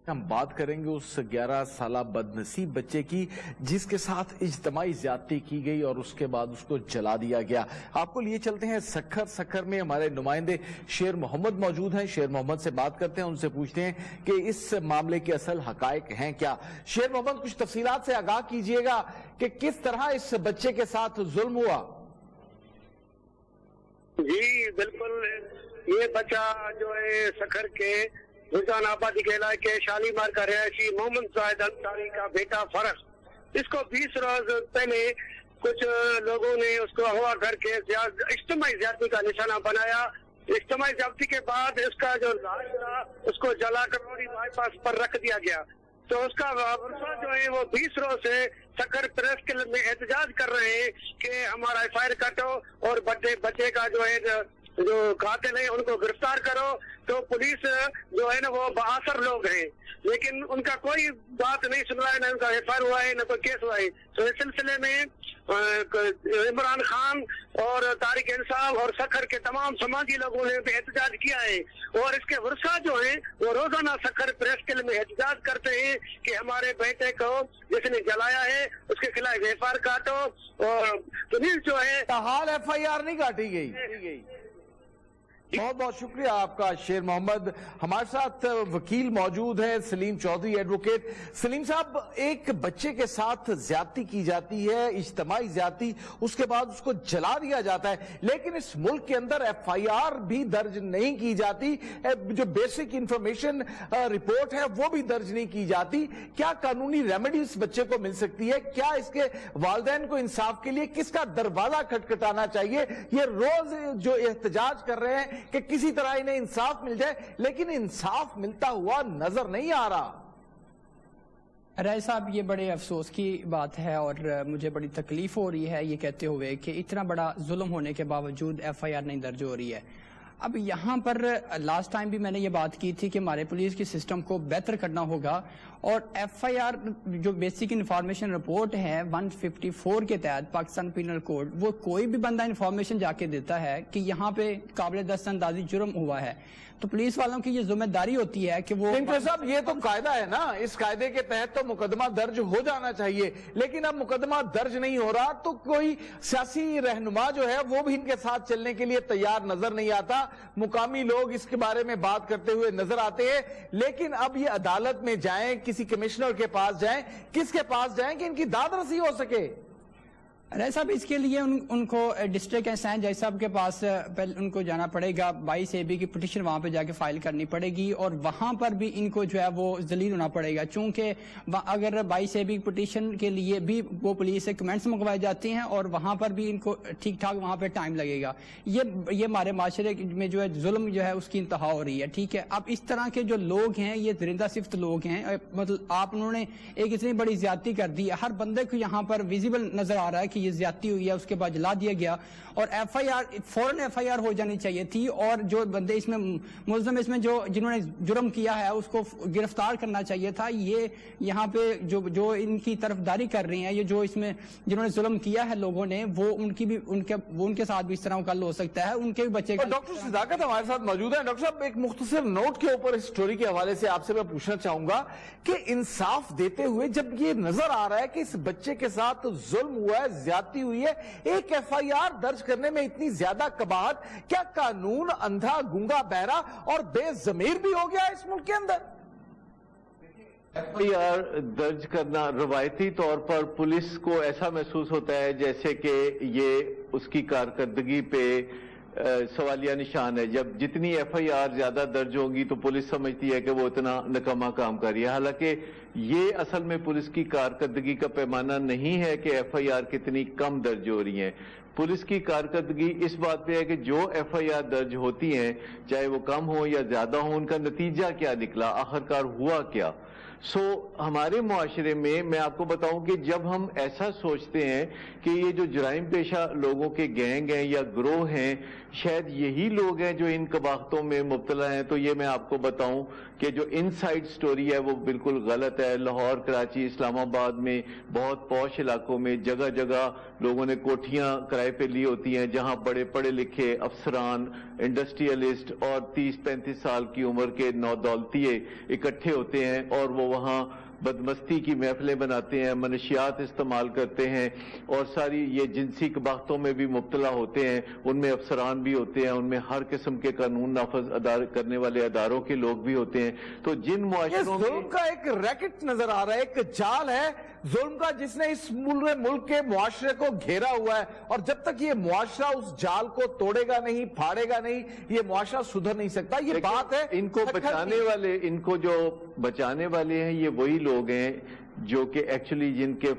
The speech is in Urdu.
ہم بات کریں گے اس 11 سالہ بدنصیب بچے کی جس کے ساتھ اجتماعی زیادتی کی گئی اور اس کے بعد اس کو جلا دیا گیا. آپ کو لیے چلتے ہیں سکھر میں ہمارے نمائندے شیر محمد موجود ہیں. شیر محمد سے بات کرتے ہیں, ان سے پوچھتے ہیں کہ اس معاملے کے اصل حقائق ہیں کیا. شیر محمد, کچھ تفصیلات سے آگاہ کیجئے گا کہ کس طرح اس بچے کے ساتھ ظلم ہوا. جی بالکل, یہ بچہ جو ہے سکھر کے سلطان آبادی کے علاقے شالیمار کا رہائشی محمد زاہد انصاری کا بیٹا فرح, اس کو 20 روز پہلے کچھ لوگوں نے اس کو اغوا کر کے اجتماعی زیادتی کا نشانہ بنایا. اجتماعی زیادتی کے بعد اس کا جو لاش تھا اس کو جلا کر روڈی بائی پاس پر رکھ دیا گیا. تو اس کا ورثہ جو ہے وہ 20 روز سے سکھر پریس کلب میں احتجاج کر رہے ہیں کہ ہمارا FIR کٹو اور بچے کا جو ہے جو قاتل ہیں ان کو گرفتار کرو. تو پولیس جو ہے نا وہ بااثر لوگ ہیں, لیکن ان کا کوئی بات نہیں سن رہا ہے, نہ ان کا FIR ہوا ہے نہ کوئی کیس ہوا ہے. تو اس سلسلے میں عمران خان اور تحریک انصاف اور سکھر کے تمام سماجی لوگوں نے بھی احتجاج کیا ہے, اور اس کے ورثہ جو ہیں وہ روزانہ سکھر پریس کلب میں احتجاج کرتے ہیں کہ ہمارے بیٹے کو جس نے جلایا ہے اس کے خلاف FIR کاٹو. اور پولیس جو ہے حال FIR نہیں کاٹی گئی. بہت بہت شکریہ آپ کا شیر محمد. ہمارے ساتھ وکیل موجود ہیں سلیم چودھری ایڈوکیٹ. سلیم صاحب, ایک بچے کے ساتھ زیادتی کی جاتی ہے, اجتماعی زیادتی, اس کے بعد اس کو جلا دیا جاتا ہے, لیکن اس ملک کے اندر FIR بھی درج نہیں کی جاتی, جو بیسک انفارمیشن رپورٹ ہے وہ بھی درج نہیں کی جاتی. کیا قانونی ریمیڈی اس بچے کو مل سکتی ہے؟ کیا اس کے والدین کو انصاف کے لیے کس کا دروازہ کھٹکھٹانا چاہیے؟ یہ روز جو احتجاج کر رہے ہیں کہ کسی طرح انہیں انصاف مل جائے, لیکن انصاف ملتا ہوا نظر نہیں آ رہا. رائے صاحب, یہ بڑے افسوس کی بات ہے اور مجھے بڑی تکلیف ہو رہی ہے یہ کہتے ہوئے کہ اتنا بڑا ظلم ہونے کے باوجود FIR نہیں درج ہو رہی ہے. اب یہاں پر لاسٹ ٹائم بھی میں نے یہ بات کی تھی کہ ہمارے پولیس کی سسٹم کو بہتر کرنا ہوگا, اور FIR جو بیسک انفارمیشن رپورٹ ہے 154 کے تحت پاکستان پینل کوڈ, وہ کوئی بھی بندہ انفارمیشن جا کے دیتا ہے کہ یہاں پہ قابل دست اندازی جرم ہوا ہے, تو پولیس والوں کی یہ ذمہ داری ہوتی ہے کہ وہ صاحب یہ تو قاعدہ ہے نا, اس قاعدے کے تحت تو مقدمہ درج ہو جانا چاہیے, لیکن اب مقدمہ درج نہیں ہو رہا تو کوئی سیاسی رہنما جو ہے وہ بھی ان کے ساتھ چلنے کے لیے تیار نظر نہیں آتا. مقامی لوگ اس کے بارے میں بات کرتے ہوئے نظر آتے ہیں, لیکن اب یہ عدالت میں جائیں, کسی کمشنر کے پاس جائیں, کس کے پاس جائیں کہ ان کی داد رسی ہو سکے؟ رائے صاحب, اس کے لیے ان کو ڈسٹرکٹ اسائن جج صاحب کے پاس پہلے ان کو جانا پڑے گا, 22 AB کی پٹیشن وہاں پہ جا کے فائل کرنی پڑے گی, اور وہاں پر بھی ان کو جو ہے وہ ذلیل ہونا پڑے گا, چونکہ اگر 22 AB کی پٹیشن کے لیے بھی وہ پولیس سے کمنٹس منگوائے جاتے ہیں اور وہاں پر بھی ان کو ٹھیک ٹھاک وہاں پہ ٹائم لگے گا. یہ ہمارے معاشرے میں جو ہے ظلم جو ہے اس کی انتہا ہو رہی ہے. ٹھیک ہے, اب اس طرح کے جو لوگ ہیں یہ درندہ صفت لوگ ہیں, مطلب انہوں نے ایک اتنی بڑی زیادتی کر دی ہے, ہر بندے کو یہاں پر ویزیبل نظر آ رہا ہے کہ یہ زیادتی ہوئی ہے, اس کے بعد جلا دیا گیا, اور فوراً FIR ہو جانی چاہیے تھی, اور جو بندے اس میں ملزم اس میں جنہوں نے جرم کیا ہے اس کو گرفتار کرنا چاہیے تھا. یہ یہاں پہ جو ان کی طرفداری کر رہی ہیں, یہ جو اس میں جنہوں نے ظلم کیا ہے لوگوں نے, وہ ان کے ساتھ بھی اس طرح کل ہو سکتا ہے, ان کے بھی بچے. ڈاکٹر صداقت ہمارے ساتھ موجود ہے. ڈاکٹر صاحب, ایک مختصر نوٹ کے اوپر اس سٹوری کے حوالے سے آپ سے میں پوچھنا چاہوں گا کہ انصاف دیتے ہوئے جب یہ نظر آ رہا ہے کہ اس بچے کے ساتھ ظلم ہوا ہے, زیادتی ہوئی ہے, ایک FIR درج کرنے میں اتنی زیادہ قباحت, کیا قانون اندھا گونگا بہرا اور بے ضمیر بھی ہو گیا ہے اس ملک کے اندر؟ FIR درج کرنا روایتی طور پر پولیس کو ایسا محسوس ہوتا ہے جیسے کہ یہ اس کی کارکردگی پہ سوالیہ نشان ہے. جب جتنی FIR زیادہ درج ہوں گی تو پولیس سمجھتی ہے کہ وہ اتنا نکما کام کر رہی ہے, حالانکہ یہ اصل میں پولیس کی کارکردگی کا پیمانہ نہیں ہے کہ FIR کتنی کم درج ہو رہی ہیں. پولیس کی کارکردگی اس بات پہ ہے کہ جو FIR درج ہوتی ہیں چاہے وہ کم ہو یا زیادہ ہو, ان کا نتیجہ کیا نکلا, آخرکار ہوا کیا. ہمارے معاشرے میں آپ کو بتاؤں کہ جب ہم ایسا سوچتے ہیں کہ یہ جو جرائم پیشہ لوگوں کے گینگ ہیں یا گروہ ہیں شاید یہی لوگ ہیں جو ان قباحتوں میں مبتلا ہیں، تو یہ میں آپ کو بتاؤں کہ جو ان سائڈ سٹوری ہے وہ بالکل غلط ہے۔ لاہور، کراچی، اسلام آباد میں بہت پوش علاقوں میں جگہ جگہ لوگوں نے کوٹھیاں کرائے پہ لی ہوتی ہیں جہاں بڑے پڑھے لکھے افسران، انڈسٹریلسٹ اور 30-35 سال کی عمر کے نودولتیے اکٹھے ہوتے ہیں اور وہ وہاں بدمستی کی محفلیں بناتے ہیں، منشیات استعمال کرتے ہیں اور ساری یہ جنسی قباحتوں میں بھی مبتلا ہوتے ہیں۔ ان میں افسران بھی ہوتے ہیں، ان میں ہر قسم کے قانون نافذ کرنے والے اداروں کے لوگ بھی ہوتے ہیں۔ تو جن یہ معاشروں میں ظلم کا ایک ریکٹ نظر آ رہا ہے، ایک جال ہے ظلم کا جس نے اس ملک کے معاشرے کو گھیرا ہوا ہے، اور جب تک یہ معاشرہ اس جال کو توڑے گا نہیں، پھاڑے گا نہیں، یہ معاشرہ سدھر نہیں سکتا۔ یہ بات ہے ان کو بچانے والے، ان کو جو بچانے والے ہیں یہ وہی لوگ ہیں جو کہ ایکچولی جن کے